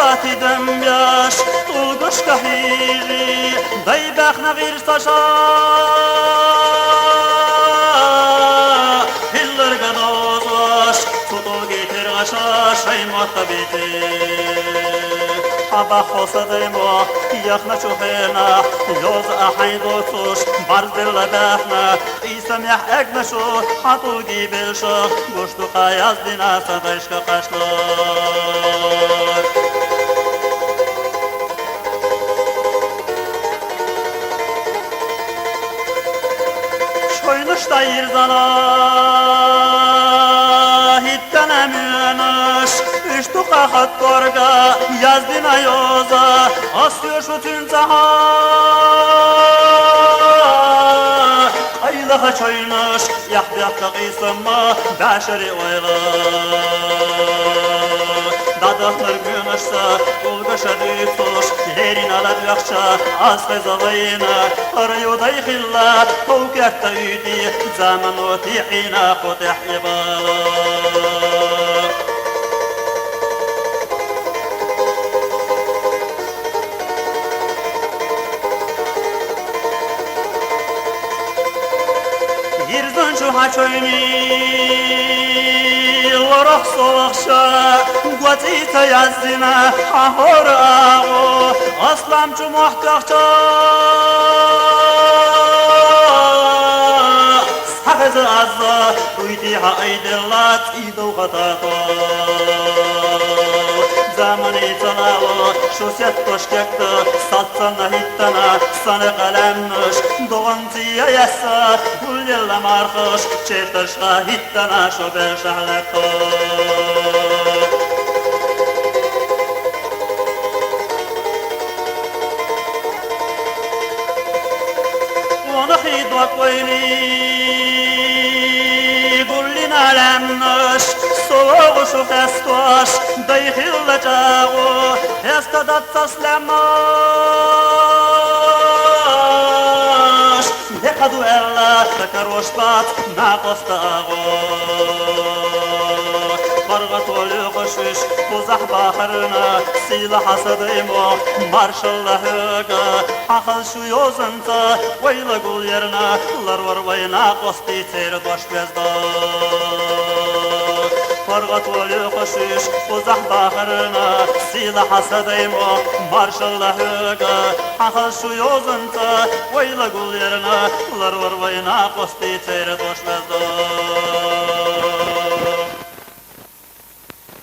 ساتی دمیاش طولگش کهیری دای بخ نغیر ساشا هیلر گدازاش سطول گیتر غشاش ایمات بیتی أبا خصدي ما يخنا شوخينا يوز أحين دوتوش برز اللباحنا إيسم يحقنا شو حطو جيبل شو قشتو قايز دينا سدايش كقشلار شوينش داير زنا هيتنا مينش İştu qahat korga yazdina yoza asıyor şu tün zaha aylaha çoynuş yahdiyakta qisımma bəşəri oyla dadaqlar günüşsa ulqaşa düytuş yerin alad yaxça az qızavayna arayuday xilla tovkətdə üydi zaman o tiyina qutih ibala Yirdan şu haçöyni Loraq soğukşa Guatita yazdina Ahor ağo Aslamçı muhtaqça Sakızı azza Uydiha aydillat İdu qatata Zamanı canavı Şu set toşkekti Satsana hittana Sana qalemnuş Doğancıya yassa Gulyalla marxış Çertırşqa hittana Şu bir şahlatı Onu xidvat koyni Gullin alemnuş Soğuşu festoş Dayxıllacağı Estadat taslamaş Dekadu ella Takaroşbat Naqostağı Qarğa tolu qoşuş Buzaq baxırına Sila hasadıymo Marşallahıqa Axıl şu yozunca Vayla gul yerine Lar var vayna qosti Teri doş bezda Qarğa tolu qoşuş Buzaq baxırına Sila hasadıymo Marşallahıqa Axıl şu yozunca Vayla gul yerine Lar var vayna qosti Teri doş bezda